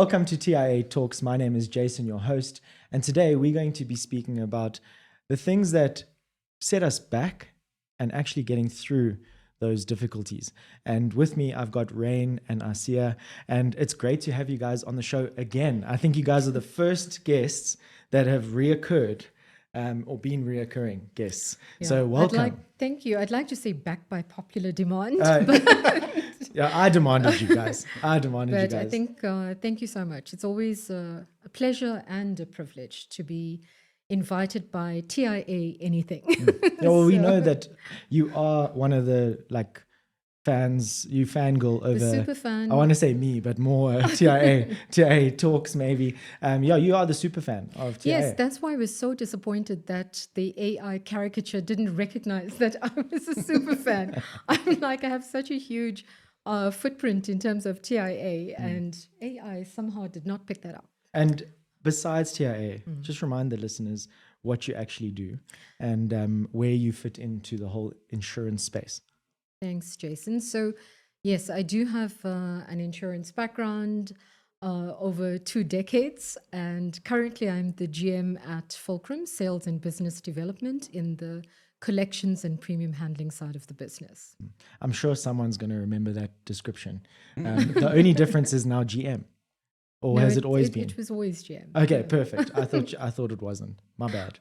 Welcome to TIA Talks. My name is Jason, your host, and today we're going to be speaking about the things that set us back and actually getting through those difficulties. And with me, I've got Rain and Asiya, and it's great to have you guys on the show again. I think you guys are the first guests that have reoccurred or been reoccurring guests. Yeah. So welcome. Thank you. I'd like to say back by popular demand. Yeah, I demanded you guys. But I think, thank you so much. It's always a pleasure and a privilege to be invited by TIA anything. Yeah, well, we know that you are one of the fans, you fangirl over, the super fan. I want to say me, but more TIA Talks maybe. Yeah, you are the super fan of TIA. Yes, that's why I was so disappointed that the AI caricature didn't recognize that I was a super fan. I'm like, I have such a huge footprint in terms of TIA, and AI somehow did not pick that up. And besides TIA, just remind the listeners what you actually do and where you fit into the whole insurance space. Thanks, Jason. So, yes, I do have an insurance background over 2 decades, and currently I'm the GM at Fulcrum, Sales and Business Development in the collections and premium handling side of the business. I'm sure someone's going to remember that description. The only difference is now GM. Or no, has it always been? It was always GM. Okay, perfect. I thought it wasn't. My bad.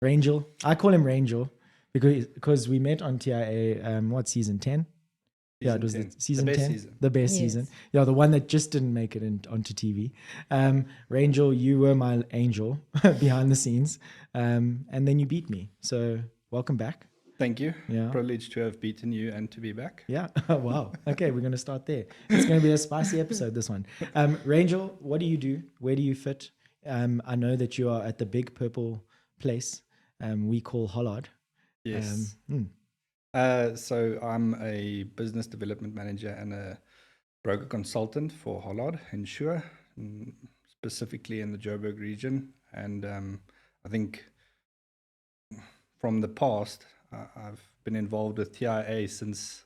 Rangel. I call him Rangel because we met on TIA. Season 10? Yeah, it was season 10. The best season. Yeah, the one that just didn't make it onto TV. Rangel, you were my angel behind the scenes, and then you beat me. So welcome back. Thank you. Yeah. Privileged to have beaten you and to be back. Yeah. Wow. Okay, we're going to start there. It's going to be a spicy episode, this one. Rangel, what do you do? Where do you fit? I know that you are at the big purple place we call Hollard. Yes. So I'm a business development manager and a broker consultant for Hollard Insure, specifically in the Joburg region. And I think from the past, I've been involved with TIA since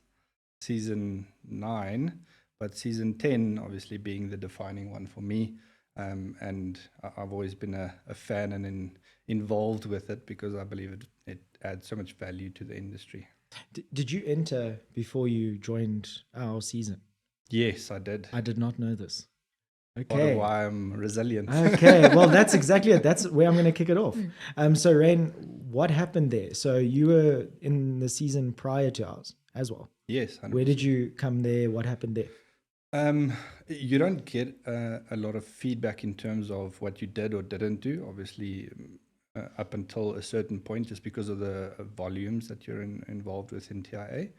season 9, but season 10 obviously being the defining one for me. And I've always been a fan and involved with it because I believe it adds so much value to the industry. Did you enter before you joined our season? Yes, I did. I did not know this. Okay. Part of why I'm resilient. Okay, well, that's exactly it. That's where I'm going to kick it off. So, Rain, what happened there? So you were in the season prior to ours as well. Yes. 100%. Where did you come there? What happened there? You don't get a lot of feedback in terms of what you did or didn't do, obviously, up until a certain point, just because of the volumes that you're involved with in TIA.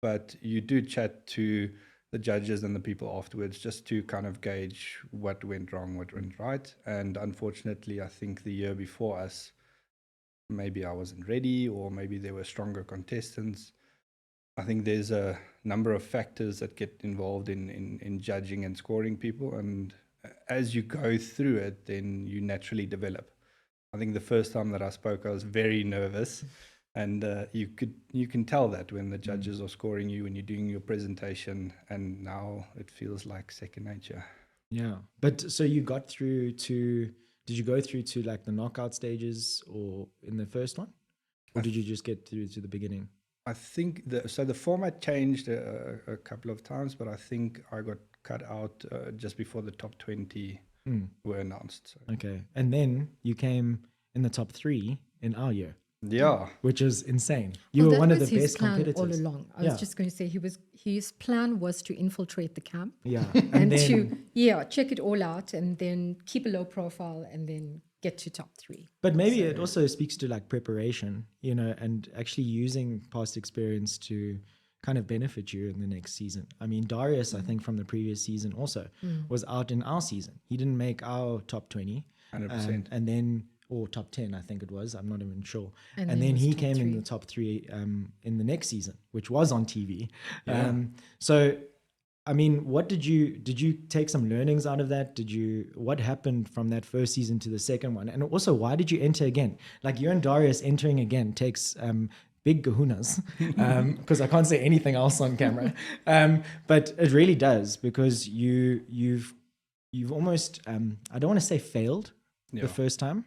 But you do chat to the judges and the people afterwards just to kind of gauge what went wrong, what went right. And unfortunately, I think the year before us, maybe I wasn't ready, or maybe there were stronger contestants. I think there's a number of factors that get involved in judging and scoring people. And as you go through it, then you naturally develop. I think the first time that I spoke, I was very nervous. And you can tell that when the judges are scoring you, when you're doing your presentation, and now it feels like second nature. Yeah. But so you got through to, did you go through to the knockout stages or in the first one? Or did you just get through to the beginning? I think the format changed a couple of times, but I think I got cut out just before the top 20 were announced. So. Okay. And then you came in the top 3 in our year. Yeah, which is insane. You were one of the best competitors all along. I was just going to say his plan was to infiltrate the camp. Yeah, and to check it all out and then keep a low profile and then get to top 3. But maybe it also speaks to preparation, and actually using past experience to kind of benefit you in the next season. I mean, Darius, I think from the previous season also was out in our season. He didn't make our top 20, 100%, and then. Or top 10, I think it was. I'm not even sure. And then he came 3. In the top 3 in the next season, which was on TV. Yeah. So, I mean, what did you take some learnings out of that? What happened from that first season to the second one? And also, why did you enter again? You and Darius entering again takes big kahunas, because I can't say anything else on camera. But it really does, because you've almost, I don't want to say failed the first time,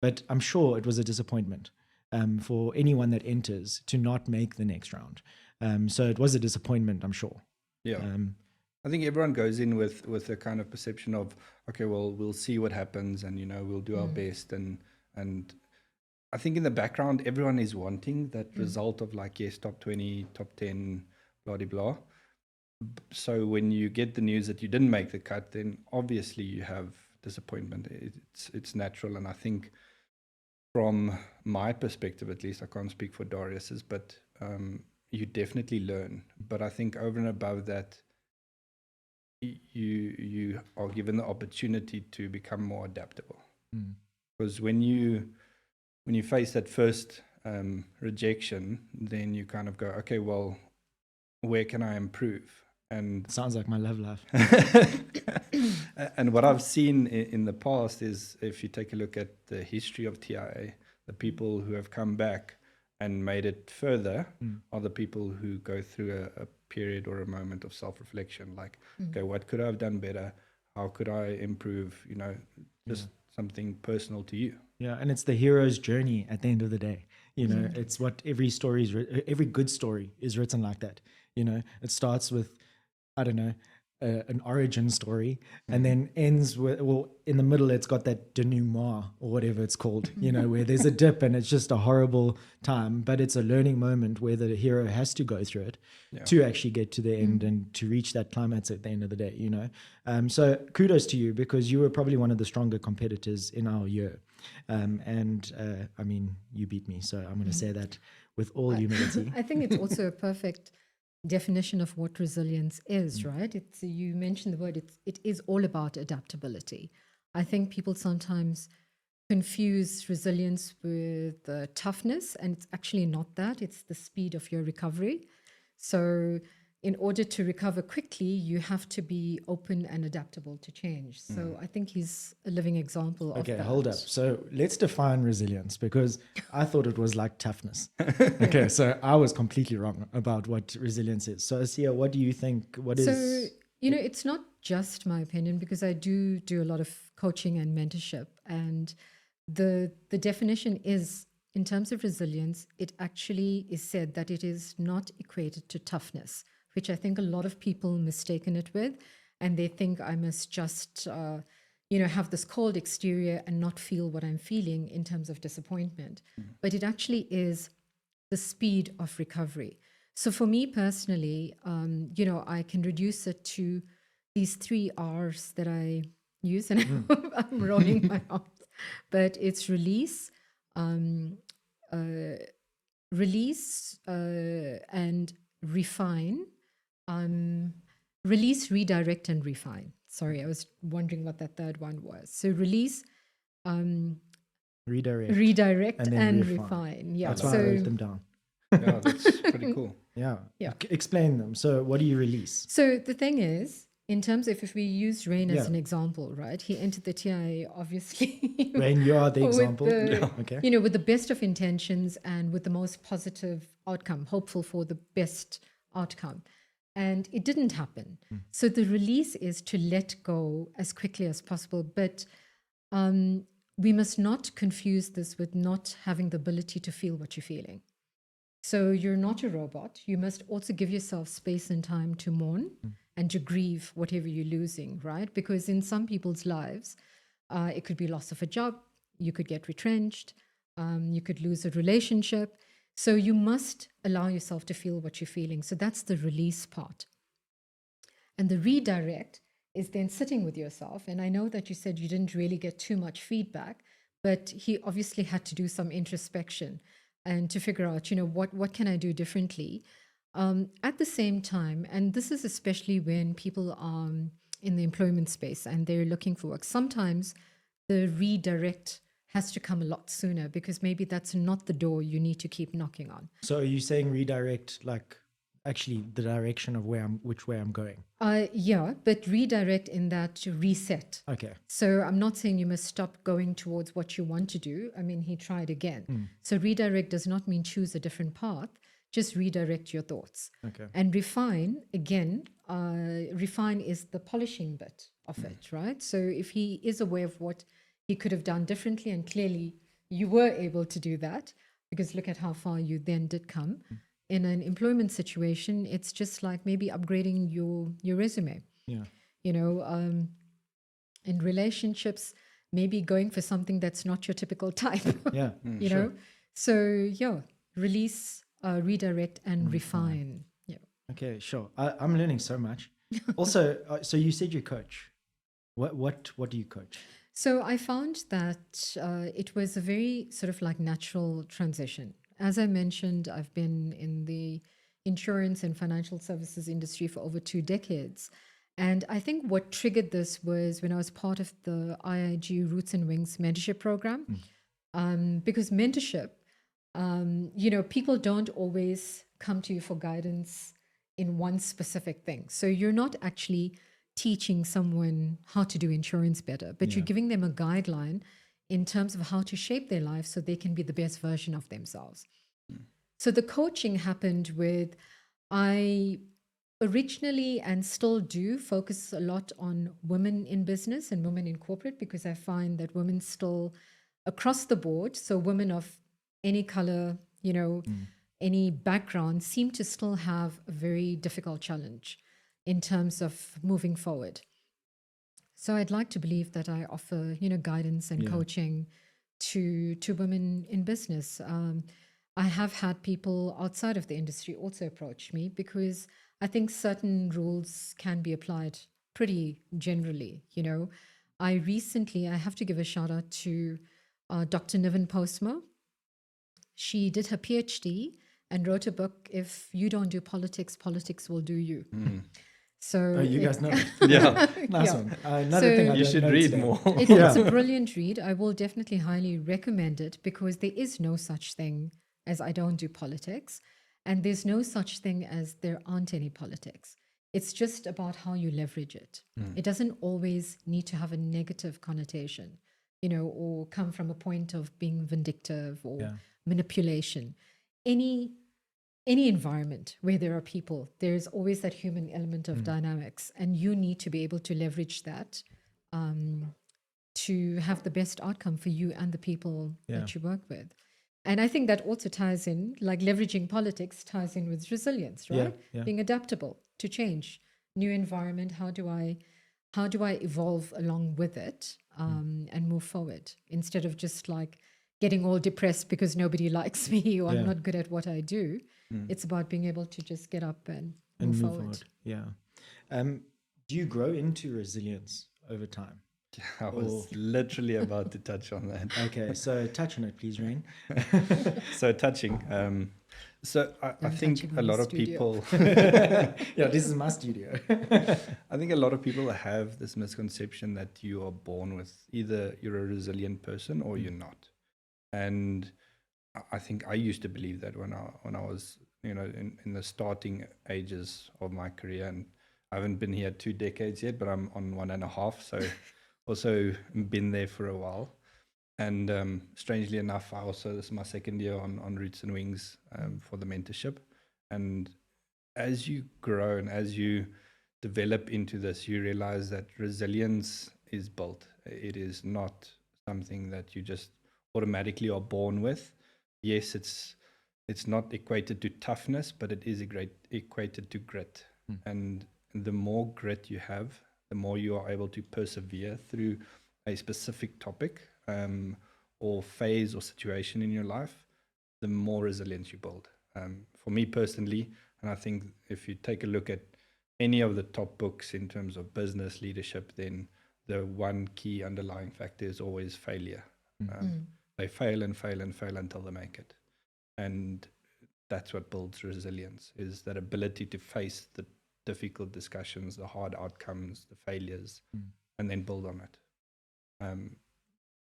but I'm sure it was a disappointment for anyone that enters to not make the next round. So it was a disappointment, I'm sure. Yeah. I think everyone goes in with a kind of perception of, okay, well, we'll see what happens, and we'll do our best, and I think in the background everyone is wanting that result of like, yes, top 20, top 10, blah de blah. So when you get the news that you didn't make the cut, then obviously you have disappointment. It's natural, and I think from my perspective, at least, I can't speak for Darius's, but you definitely learn. But I think over and above that, you are given the opportunity to become more adaptable. Because when you face that first rejection, then you kind of go, okay, well, where can I improve? And sounds like my love life. And what I've seen in the past is, if you take a look at the history of TIA, the people who have come back and made it further are the people who go through a period or a moment of self-reflection, like, okay, what could I have done better? How could I improve? Just something personal to you. Yeah, and it's the hero's journey at the end of the day. It's what every story is, every good story is written like that. It starts with, I don't know, an origin story, and then ends with, well, in the middle, it's got that denouement or whatever it's called, where there's a dip and it's just a horrible time, but it's a learning moment where the hero has to go through it to actually get to the end and to reach that climax at the end of the day, So kudos to you, because you were probably one of the stronger competitors in our year. I mean, you beat me, so I'm going to say that with all humility. I think it's also a perfect definition of what resilience is, right? You mentioned the word, it is all about adaptability. I think people sometimes confuse resilience with toughness, and it's actually not that. It's the speed of your recovery. So in order to recover quickly, you have to be open and adaptable to change. So I think he's a living example of that. Okay, hold up. So let's define resilience, because I thought it was like toughness. Okay, so I was completely wrong about what resilience is. So Asiya, what do you think? So, it's not just my opinion, because I do a lot of coaching and mentorship. And the definition is, in terms of resilience, it actually is said that it is not equated to toughness, which I think a lot of people mistaken it with. And they think I must just, have this cold exterior and not feel what I'm feeling in terms of disappointment. But it actually is the speed of recovery. So for me personally, I can reduce it to these 3 R's that I use, and I'm rolling my eyes. But it's release, release and refine. Release, redirect, and refine. Sorry, I was wondering what that third one was. So release, redirect, and refine. Yeah, that's why I wrote them down. Yeah, that's pretty cool. Yeah. Explain them. So what do you release? So the thing is, in terms of, if we use Rain as an example, right? He entered the TIA, obviously. Rain, you are the example. Okay. With the best of intentions and with the most positive outcome, hopeful for the best outcome. And it didn't happen. So the release is to let go as quickly as possible. But we must not confuse this with not having the ability to feel what you're feeling. So you're not a robot. You must also give yourself space and time to mourn and to grieve whatever you're losing, right? Because in some people's lives, it could be loss of a job, you could get retrenched, you could lose a relationship. So you must allow yourself to feel what you're feeling. So that's the release part. And the redirect is then sitting with yourself. And I know that you said you didn't really get too much feedback, but he obviously had to do some introspection and to figure out, what can I do differently? At the same time, and this is especially when people are in the employment space and they're looking for work, sometimes the redirect has to come a lot sooner, because maybe that's not the door you need to keep knocking on. So are you saying redirect like actually the direction of which way I'm going. Yeah, but redirect in that to reset. Okay. So I'm not saying you must stop going towards what you want to do. I mean, he tried again. So redirect does not mean choose a different path, just redirect your thoughts. Okay. And refine, again, refine is the polishing bit of it, right? So if he is aware of what he could have done differently, and clearly you were able to do that, because look at how far you then did come. In an employment situation, it's just like maybe upgrading your resume. Yeah. You know, in relationships, maybe going for something that's not your typical type. Yeah. you know, so yeah, release, redirect, and refine. Yeah. Okay, sure. I'm learning so much. Also, so you said you coach. What do you coach? So I found that it was a very sort of like natural transition. As I mentioned, I've been in the insurance and financial services industry for over 2 decades. And I think what triggered this was when I was part of the IIG Roots and Wings mentorship program. Because mentorship, you know, people don't always come to you for guidance in one specific thing. So you're not actually teaching someone how to do insurance better, but you're giving them a guideline in terms of how to shape their life so they can be the best version of themselves. So the coaching happened with, I originally and still do focus a lot on women in business and women in corporate, because I find that women still across the board, so women of any color, you know, any background, seem to still have a very difficult challenge in terms of moving forward. So I'd like to believe that I offer, you know, guidance and coaching to women in business. I have had people outside of the industry also approach me, because I think certain rules can be applied pretty generally. You know, I have to give a shout out to Dr. Niven Postma. She did her PhD and wrote a book, If You Don't Do Politics, Politics Will Do You. So You guys know it. Yeah. Nice Yeah. one. Another So- thing I You don't should know read today. more. It's a brilliant read. I will definitely highly recommend it, because there is no such thing as I don't do politics. And there's no such thing as there aren't any politics. It's just about how you leverage it. It doesn't always need to have a negative connotation, you know, or come from a point of being vindictive or manipulation. Any environment where there are people, there's always that human element of dynamics, and you need to be able to leverage that to have the best outcome for you and the people that you work with. And I think that also ties in, like leveraging politics ties in with resilience, right? Yeah. Being adaptable to change, new environment. How do I evolve along with it and move forward, instead of just like getting all depressed because nobody likes me or I'm not good at what I do. It's about being able to just get up and move forward. Yeah. Do you grow into resilience over time? I was literally about to touch on that. Okay, so touch on it, please, Rain. So touching. So I Don't think touch it a on lot the of studio. people, Yeah, this is my studio. I think a lot of people have this misconception that you are born with, either you're a resilient person or you're not. And I think I used to believe that when I was, you know, in the starting ages of my career, and I haven't been here 2 decades yet, but I'm on 1.5, so also been there for a while. And strangely enough, this is my second year on Roots and Wings for the mentorship. And as you grow and as you develop into this, you realize that resilience is built. It is not something that you just automatically are born with. Yes, it's not equated to toughness, but it is equated to grit. And the more grit you have, the more you are able to persevere through a specific topic or phase or situation in your life, the more resilience you build. For me personally, and I think if you take a look at any of the top books in terms of business leadership, then the one key underlying factor is always failure. They fail and fail and fail until they make it. And that's what builds resilience, is that ability to face the difficult discussions, the hard outcomes, the failures, and then build on it.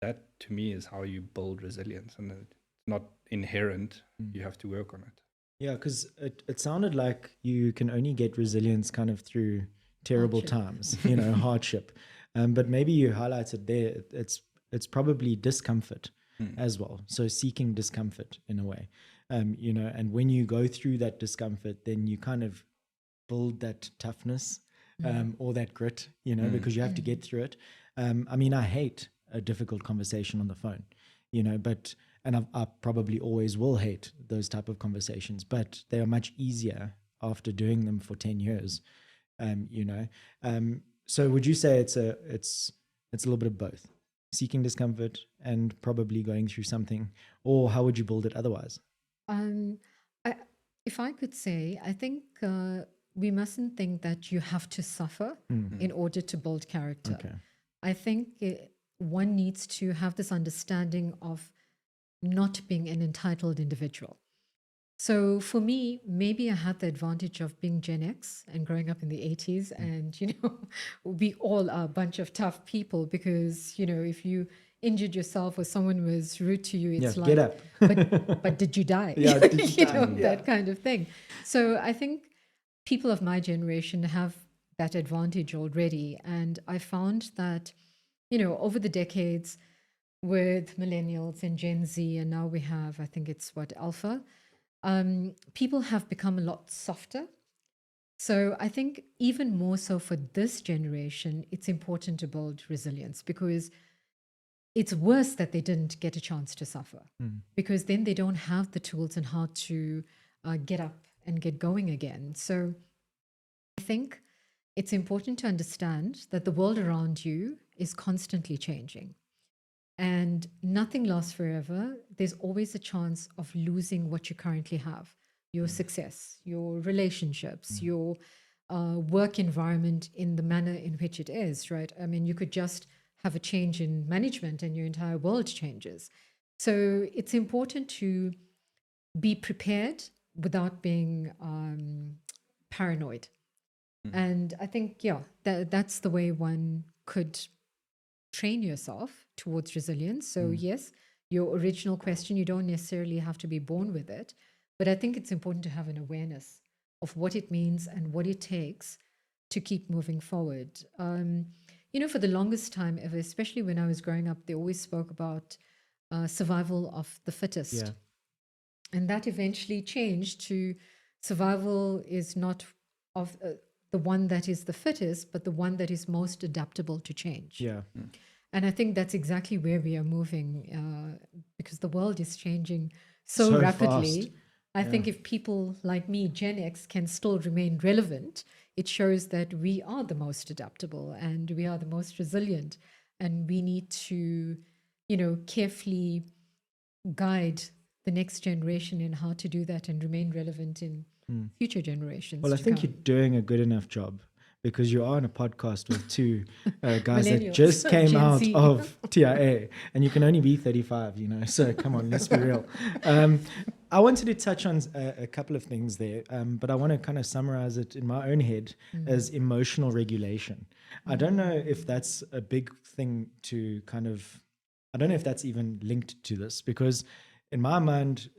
That to me is how you build resilience, and it's not inherent. You have to work on it. Yeah, because it sounded like you can only get resilience kind of through terrible Hardship. times, hardship. But maybe you highlighted there, it's probably discomfort as well. So seeking discomfort in a way, and when you go through that discomfort, then you kind of build that toughness or that grit, because you have to get through it. I mean, I hate a difficult conversation on the phone, and I probably always will hate those type of conversations, but they are much easier after doing them for 10 years, So would you say it's a little bit of both, seeking discomfort and probably going through something, or how would you build it otherwise? Um, I, if I could say, I think we mustn't think that you have to suffer in order to build character. Okay. I think one needs to have this understanding of not being an entitled individual. So for me, maybe I had the advantage of being Gen X and growing up in the 80s. And, we all are a bunch of tough people because, if you injured yourself or someone was rude to you, it's Yeah, like, get up. but did you die? Yeah, did you die? That kind of thing. So I think people of my generation have that advantage already. And I found that, over the decades with millennials and Gen Z, and now we have, I think it's Alpha, people have become a lot softer. So I think even more so for this generation, it's important to build resilience because it's worse that they didn't get a chance to suffer because then they don't have the tools and how to get up and get going again. So I think it's important to understand that the world around you is constantly changing and nothing lasts forever. There's always a chance of losing what you currently have, your success, your relationships, your work environment in the manner in which it is, right? I mean, you could just have a change in management and your entire world changes. So it's important to be prepared without being paranoid. And I think, that's the way one could train yourself towards resilience. So, yes, your original question, you don't necessarily have to be born with it. But I think it's important to have an awareness of what it means and what it takes to keep moving forward. For the longest time ever, especially when I was growing up, they always spoke about survival of the fittest. Yeah. And that eventually changed to survival is not of the one that is the fittest, but the one that is most adaptable to change. Yeah. And I think that's exactly where we are moving because the world is changing so rapidly. Fast. I think if people like me, Gen X, can still remain relevant, it shows that we are the most adaptable and we are the most resilient. And we need to, carefully guide the next generation in how to do that and remain relevant in future generations. Well, I think come. you're doing a good enough job because you are on a podcast with two guys that Millennials, just came Gen out Z. of TIA, and you can only be 35, so come on, let's be real. I wanted to touch on a couple of things there, but I want to kind of summarize it in my own head as emotional regulation. I don't know if that's a big thing to I don't know if that's even linked to this because in my mind,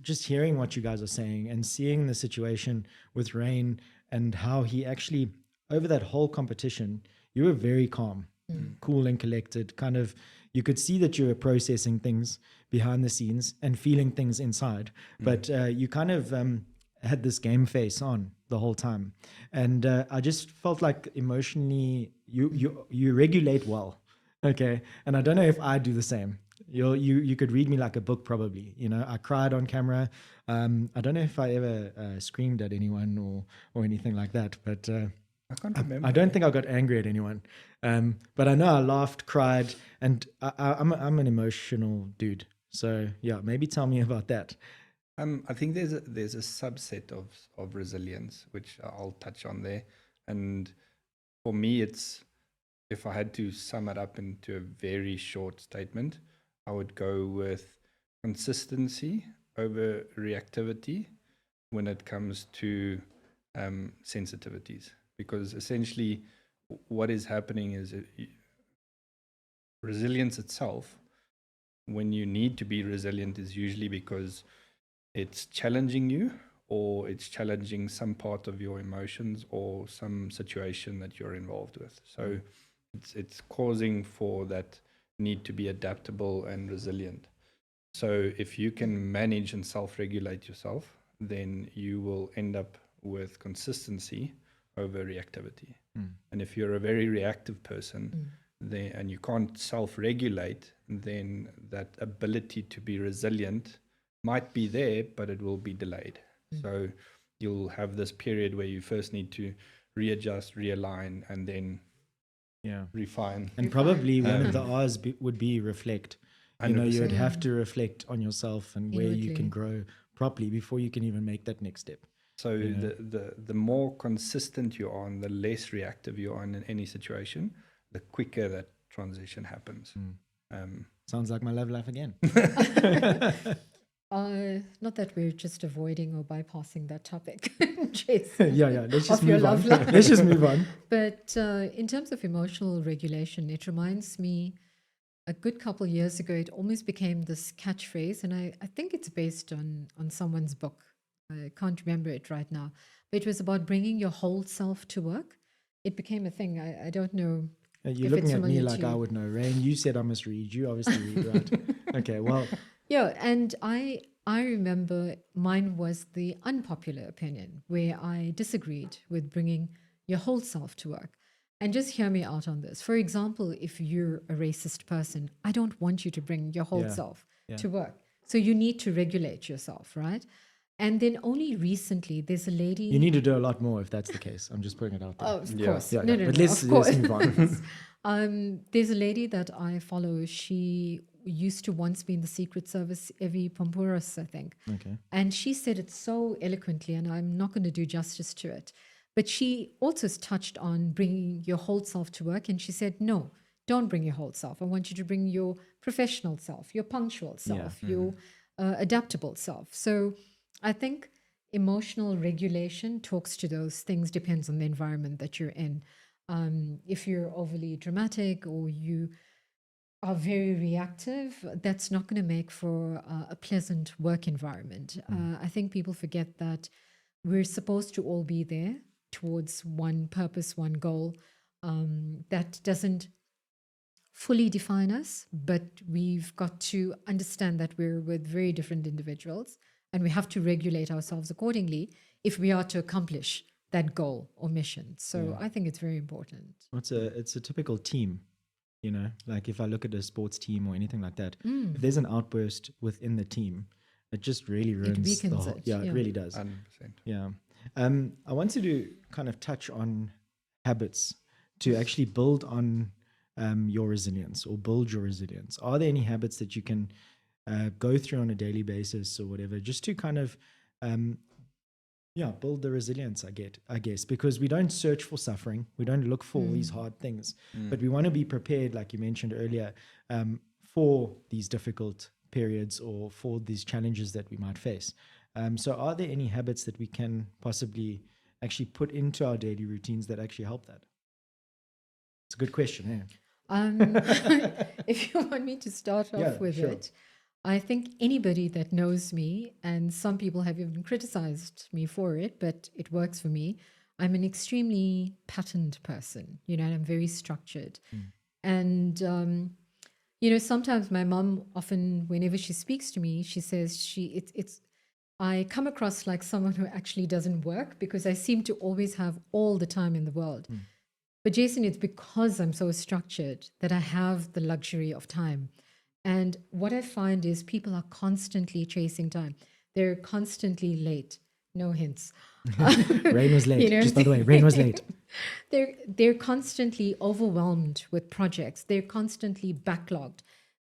just hearing what you guys are saying and seeing the situation with Rain and how he actually, over that whole competition, you were very calm, cool and collected. Kind of, you could see that you were processing things behind the scenes and feeling things inside. But you kind of had this game face on the whole time. And I just felt like emotionally, you regulate well. Okay. And I don't know if I do the same. You could read me like a book, probably. I cried on camera. I don't know if I ever screamed at anyone or anything like that, but I can't remember. I don't think I got angry at anyone. But I know I laughed, cried, and I'm an emotional dude. So yeah, maybe tell me about that. I think there's a subset of resilience which I'll touch on there, and for me, it's, if I had to sum it up into a very short statement, I would go with consistency over reactivity when it comes to sensitivities. Because essentially what is happening is resilience itself, when you need to be resilient, is usually because it's challenging you or it's challenging some part of your emotions or some situation that you're involved with. So it's causing for that need to be adaptable and resilient. So if you can manage and self-regulate yourself, then you will end up with consistency over reactivity. And if you're a very reactive person, then, and you can't self-regulate, then that ability to be resilient might be there, but it will be delayed. So you'll have this period where you first need to readjust, realign, and then refine. And probably one of the R's would be reflect. You know, 100%. you'd have to reflect on yourself and where you can Inwardly. grow properly before you can even make that next step. So the more consistent you are and the less reactive you are in any situation, the quicker that transition happens. Sounds like my love life again. Not that we're just avoiding or bypassing that topic, Jason. yeah. Let's just Of your move on. love life. Let's just move on. But in terms of emotional regulation, it reminds me a good couple years ago, it almost became this catchphrase, and I think it's based on someone's book. I can't remember it right now, but it was about bringing your whole self to work. It became a thing. I don't know. You're if looking it's at me familiar like to I you. would know. Rain, you said I must read. You obviously read, right? Okay, well, Yeah, and I remember mine was the unpopular opinion where I disagreed with bringing your whole self to work. And just hear me out on this. For example, if you're a racist person, I don't want you to bring your whole self to work. So you need to regulate yourself, right? And then only recently, there's a lady. you need to do a lot more if that's the case. I'm just putting it out there. Oh, of course. Yeah, No, yeah. no, But no, let's of course. move on. There's a lady that I follow. She used to once be in the Secret Service, Evi Pompuras, I think. Okay. And she said it so eloquently, and I'm not going to do justice to it. But she also touched on bringing your whole self to work. And she said, no, don't bring your whole self. I want you to bring your professional self, your punctual self, your adaptable self. So I think emotional regulation talks to those things, depends on the environment that you're in. If you're overly dramatic or you are very reactive, that's not going to make for a pleasant work environment. I think people forget that we're supposed to all be there towards one purpose, one goal. That doesn't fully define us, but we've got to understand that we're with very different individuals and we have to regulate ourselves accordingly if we are to accomplish that goal or mission. So I think it's very important. It's a typical team, you know, like if I look at a sports team or anything like that, if there's an outburst within the team, it just really ruins the weakens whole. it, Yeah, it yeah. really does. 100%. Yeah. I wanted to kind of touch on habits to actually build on your resilience or build your resilience. Are there any habits that you can go through on a daily basis or whatever, just to kind of, build the resilience, I guess, because we don't search for suffering. We don't look for all these hard things, but we want to be prepared, like you mentioned earlier, for these difficult periods or for these challenges that we might face. So are there any habits that we can possibly actually put into our daily routines that actually help that? It's a good question, If you want me to start off with it, I think anybody that knows me, and some people have even criticized me for it, but it works for me. I'm an extremely patterned person, you know, and I'm very structured. And, you know, sometimes my mom often, whenever she speaks to me, she says I come across like someone who actually doesn't work because I seem to always have all the time in the world. But Jason, it's because I'm so structured that I have the luxury of time. And what I find is people are constantly chasing time. They're constantly late. No hints. Rain was late. You know? Just by the way, rain was late. They're constantly overwhelmed with projects. They're constantly backlogged.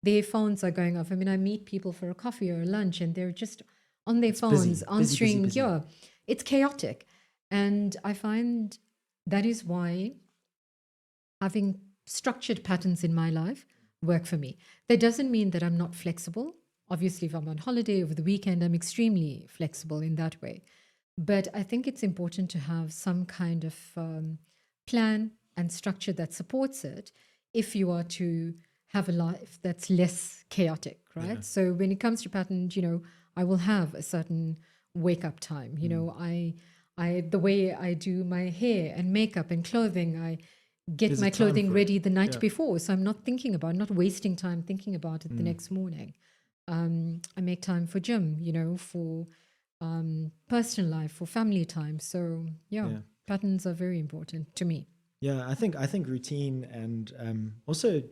Their phones are going off. I mean, I meet people for a coffee or a lunch and they're just on their phones answering. Busy. Yeah, it's chaotic. And I find that is why having structured patterns in my life work for me. That doesn't mean that I'm not flexible. Obviously, if I'm on holiday over the weekend, I'm extremely flexible in that way. But I think it's important to have some kind of plan and structure that supports it if you are to have a life that's less chaotic, right? So when it comes to patterns, you know, I will have a certain wake up time. You know, the way I do my hair and makeup and clothing, I get There's a my time clothing for it. ready the night Yeah. before. So I'm not wasting time thinking about it the next morning. I make time for gym, you know, for personal life, for family time. So Yeah. patterns are very important to me. Yeah, I think routine and also,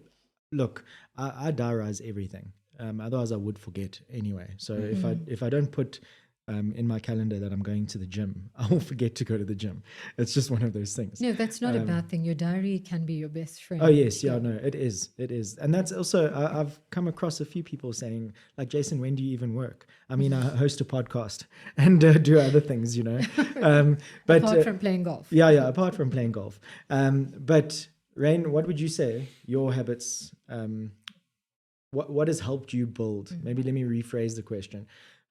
look, I diarize everything. Otherwise, I would forget anyway. So if I don't put in my calendar that I'm going to the gym, I will forget to go to the gym. It's just one of those things. No, that's not a bad thing. Your diary can be your best friend. Oh yes, yeah, no, it is, and that's also I've come across a few people saying like, Jason, when do you even work? I mean, I host a podcast and do other things, you know. But Apart from playing golf. yeah, apart from playing golf. But Rain, what would you say your habits? What has helped you build? Maybe let me rephrase the question.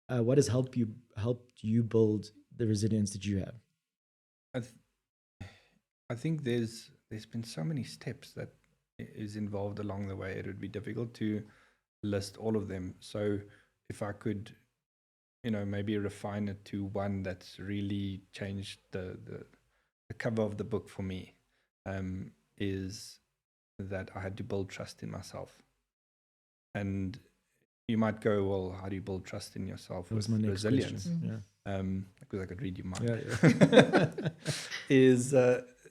What has helped you build the resilience that you have? I think there's been so many steps that is involved along the way. It would be difficult to list all of them. So if I could, maybe refine it to one that's really changed the cover of the book for me, is that I had to build trust in myself. And you might go, well, how do you build trust in yourself? That was my next resilience. question. Yeah. Because I could read your mind. Yeah. Is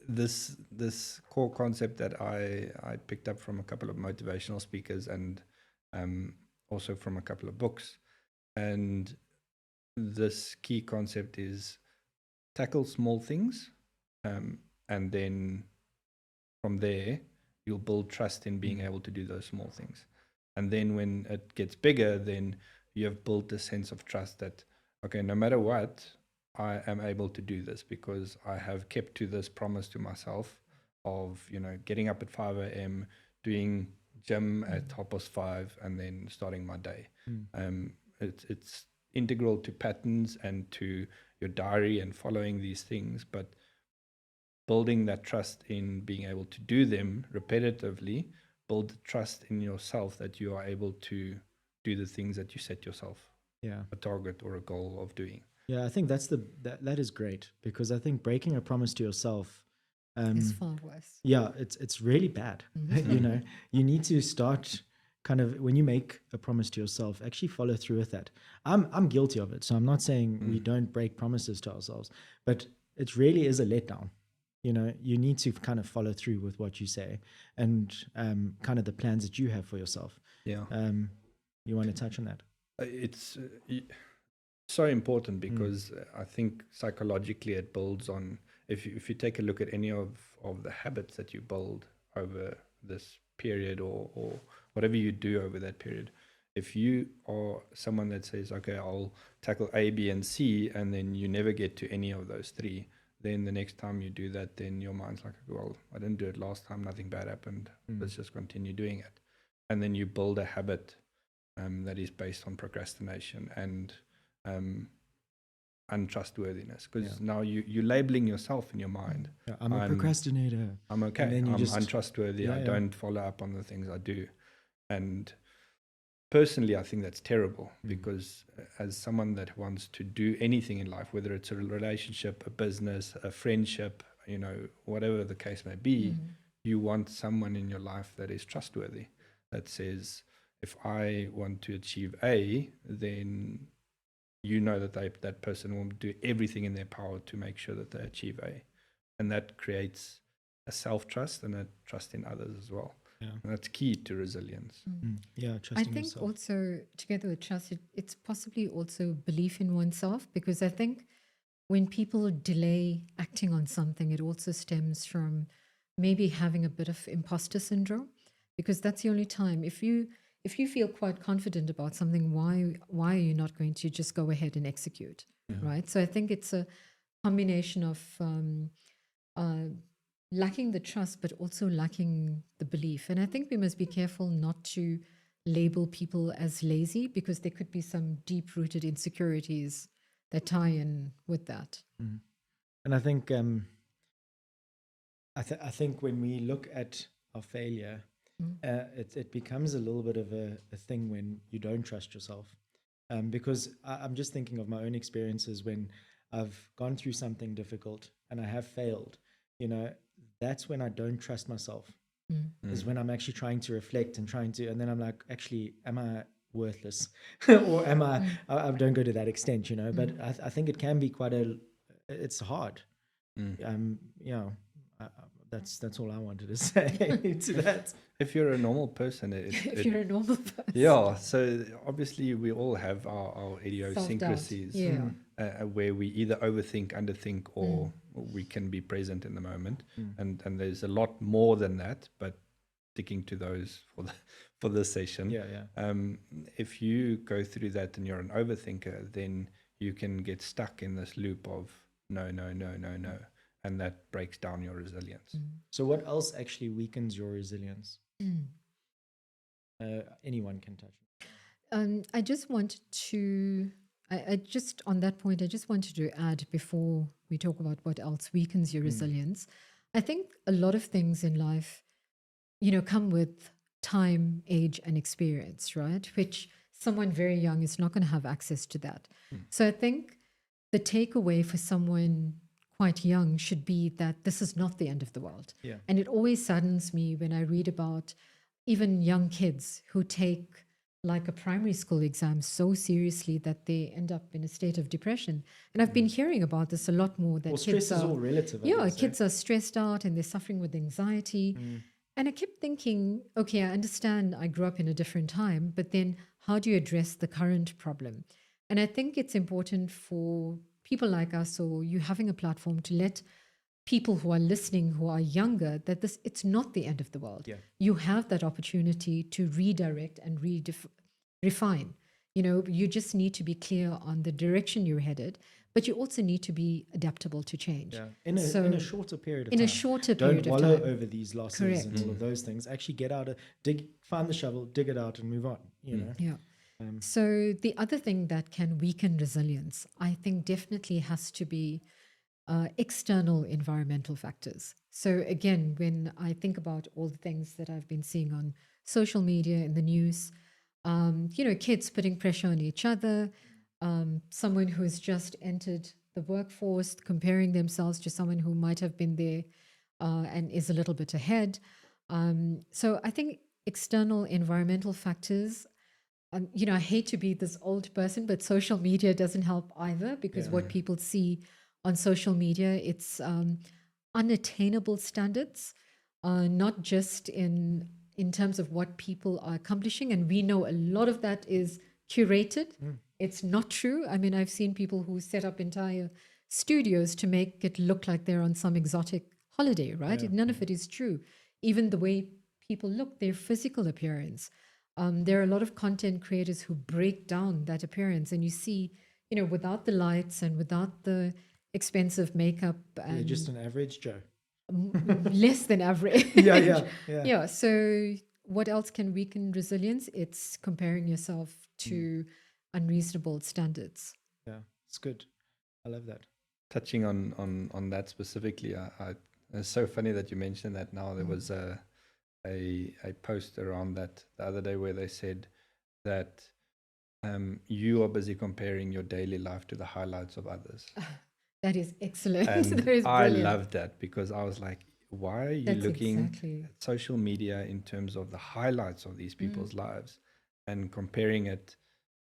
this core concept that I picked up from a couple of motivational speakers and also from a couple of books. And this key concept is tackle small things, and then from there you'll build trust in being able to do those small things. And then when it gets bigger, then you have built a sense of trust that, okay, no matter what, I am able to do this because I have kept to this promise to myself of, getting up at 5 a.m., doing gym at 5:30, and then starting my day. It's integral to patterns and to your diary and following these things, but building that trust in being able to do them repetitively, build trust in yourself that you are able to do the things that you set yourself a target or a goal of doing. Yeah, I think that is great, because I think breaking a promise to yourself It's far worse. Yeah, it's really bad. You need to start kind of, when you make a promise to yourself, actually follow through with that. I'm guilty of it, so I'm not saying we don't break promises to ourselves, but it really is a letdown. You need to kind of follow through with what you say and kind of the plans that you have for yourself. Yeah. You want to touch on that? It's so important because I think psychologically it builds on, if you take a look at any of the habits that you build over this period or whatever you do over that period, if you are someone that says, okay, I'll tackle A, B, and C, and then you never get to any of those three, then the next time you do that, then your mind's like, well, I didn't do it last time, nothing bad happened, let's just continue doing it. And then you build a habit that is based on procrastination and untrustworthiness, because now you're labeling yourself in your mind. Yeah, I'm a procrastinator. I'm okay. I'm untrustworthy. Yeah, I don't follow up on the things I do. And personally, I think that's terrible because as someone that wants to do anything in life, whether it's a relationship, a business, a friendship, whatever the case may be, you want someone in your life that is trustworthy, that says, if I want to achieve A, then that person will do everything in their power to make sure that they achieve A. And that creates a self-trust and a trust in others as well. Yeah. And that's key to resilience. Yeah, trusting I think yourself. also together with trust, it's possibly also belief in oneself, because I think when people delay acting on something, it also stems from maybe having a bit of imposter syndrome, because that's the only time. If you feel quite confident about something, why are you not going to just go ahead and execute, right? So I think it's a combination of lacking the trust, but also lacking the belief. And I think we must be careful not to label people as lazy, because there could be some deep-rooted insecurities that tie in with that. And I think I think when we look at our failure, it becomes a little bit of a thing when you don't trust yourself. because I'm just thinking of my own experiences when I've gone through something difficult and I have failed. That's when I don't trust myself. Is when I'm actually trying to reflect and then I'm like, actually, am I worthless? Or am I don't go to that extent, but I think it can be it's hard. That's all I wanted to say to that. If you're a normal person, if you're a normal person. Yeah, so obviously we all have our idiosyncrasies where we either overthink, underthink, or we can be present in the moment. And there's a lot more than that, but sticking to those for this session. If you go through that and you're an overthinker, then you can get stuck in this loop of no. And that breaks down your resilience. So what else actually weakens your resilience? Anyone can touch it. I just wanted to, on that point, I just wanted to add before we talk about what else weakens your resilience. I think a lot of things in life, come with time, age, and experience, right? Which someone very young is not going to have access to that. So I think the takeaway for someone quite young should be that this is not the end of the world. And it always saddens me when I read about even young kids who take like a primary school exam so seriously that they end up in a state of depression. And I've been hearing about this a lot more. That stress is all relative. Kids are stressed out and they're suffering with anxiety. And I kept thinking, okay, I understand I grew up in a different time, but then how do you address the current problem? And I think it's important for people like us, or you having a platform, to let people who are listening, who are younger, that it's not the end of the world. You have that opportunity to redirect and refine. You just need to be clear on the direction you're headed, but you also need to be adaptable to change. In a shorter period of time. In a shorter period of time. Don't wallow over these losses and all of those things. Actually get out, find the shovel, dig it out, and move on. So the other thing that can weaken resilience, I think, definitely has to be external environmental factors. So again, when I think about all the things that I've been seeing on social media, in the news, kids putting pressure on each other, someone who has just entered the workforce comparing themselves to someone who might have been there and is a little bit ahead. So I think external environmental factors, I hate to be this old person, but social media doesn't help either, because what people see on social media, it's unattainable standards, not just in terms of what people are accomplishing. And we know a lot of that is curated. It's not true. I mean, I've seen people who set up entire studios to make it look like they're on some exotic holiday, right? None of it is true. Even the way people look, their physical appearance. There are a lot of content creators who break down that appearance, and you see, without the lights and without the expensive makeup, and just an average Joe. Less than average. Yeah. So what else can weaken resilience? It's comparing yourself to unreasonable standards. Yeah, it's good. I love that. Touching on that specifically, it's so funny that you mentioned that now. There was a post around that the other day where they said that you are busy comparing your daily life to the highlights of others. That is excellent. And that is I brilliant. loved that, because I was like, why are you looking at social media in terms of the highlights of these people's lives and comparing it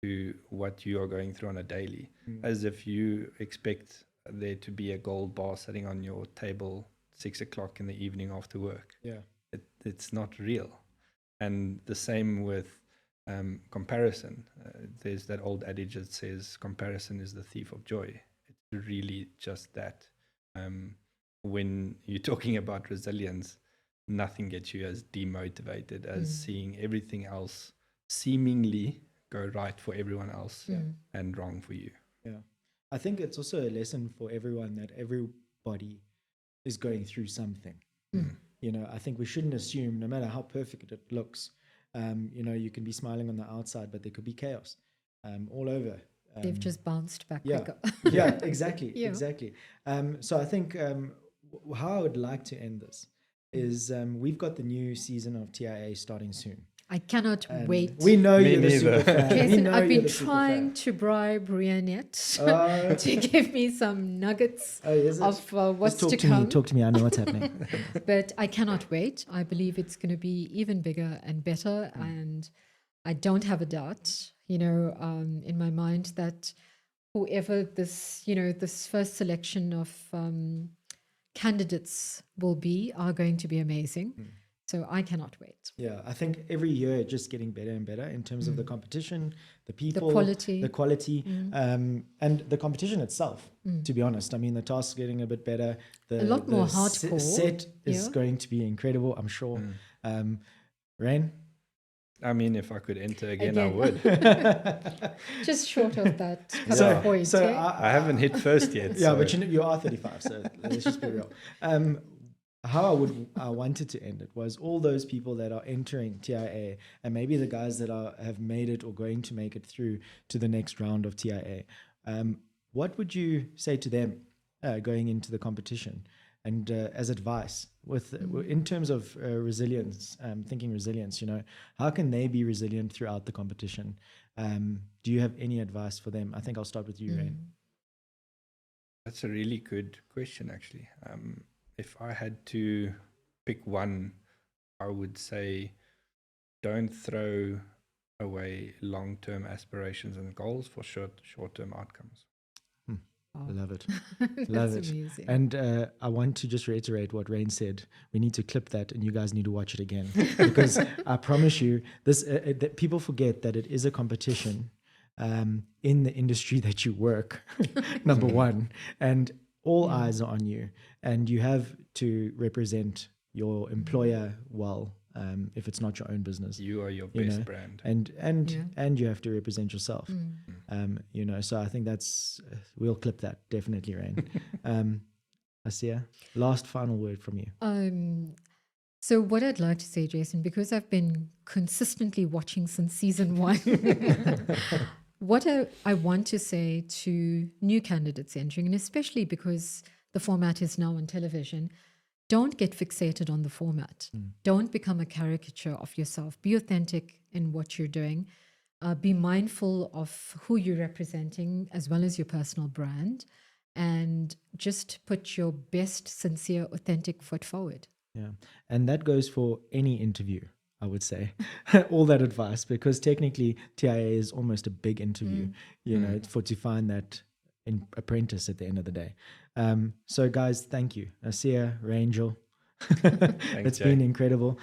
to what you are going through on a daily, as if you expect there to be a gold bar sitting on your table 6 o'clock in the evening after work. It's not real. And the same with comparison. There's that old adage that says comparison is the thief of joy. It's really just that. When you're talking about resilience, nothing gets you as demotivated as seeing everything else seemingly go right for everyone else and wrong for you. I think it's also a lesson for everyone that everybody is going through something. I think we shouldn't assume, no matter how perfect it looks, you can be smiling on the outside, but there could be chaos all over. They've just bounced back quicker. Exactly. So I think how I would like to end this is we've got the new season of TIA starting soon. I cannot And wait. we know Me you're the neither. super fan. We Jason, know I've you're been the super trying fan. to bribe Rheinhardt Oh. to give me some nuggets Oh, is it? of what's Just to talk to me. come. Talk to me. I know what's happening. But I cannot wait. I believe it's going to be even bigger and better. And I don't have a doubt, in my mind that whoever this first selection of candidates will be are going to be amazing. So I cannot wait. Yeah, I think every year it's just getting better and better in terms of the competition, the people, quality. and the competition itself. To be honest, I mean, the tasks are getting a bit better. A lot more hardcore. Set is Yeah. going to be incredible, I'm sure. Rain? I mean, if I could enter again, I would. Just short of that cut So- off point. so eh? I haven't hit first yet. Yeah, so- but you are 35, so let's just be real. How I wanted to end it was all those people that are entering TIA, and maybe the guys that have made it or going to make it through to the next round of TIA. What would you say to them going into the competition, and as advice in terms of resilience, thinking resilience? How can they be resilient throughout the competition? Do you have any advice for them? I think I'll start with you, Rain. That's a really good question, actually. If I had to pick one, I would say don't throw away long-term aspirations and goals for short-term outcomes. I love it. That's Love it. amazing. And I want to just reiterate what Rain said. We need to clip that, and you guys need to watch it again, because I promise you, that people forget that it is a competition in the industry that you work. Number one, and all eyes are on you, and you have to represent your employer well. If it's not your own business, You are your best brand. and you have to represent yourself. So I think we'll clip that definitely, Rain. Asiya, last final word from you. So what I'd like to say, Jason, because I've been consistently watching since season 1, what I want to say to new candidates entering, and especially because the format is now on television, don't get fixated on the format. Don't become a caricature of yourself. Be authentic in what you're doing. Be mindful of who you're representing as well as your personal brand, and just put your best, sincere, authentic foot forward. Yeah, and that goes for any interview, I would say. All that advice, because technically TIA is almost a big interview, to find that apprentice at the end of the day. So guys, thank you. Asiya, Rangel. It's been incredible.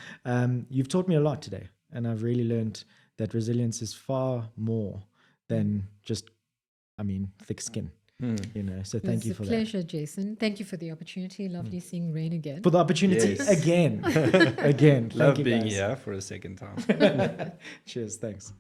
You've taught me a lot today, and I've really learned that resilience is far more than just, thick skin. So thank you for It's a pleasure, Jason. Thank you for the opportunity. Lovely seeing Rain again. For the opportunity Yes. again. Again. Love Thank you, being guys. here for a second time. Cheers. Thanks.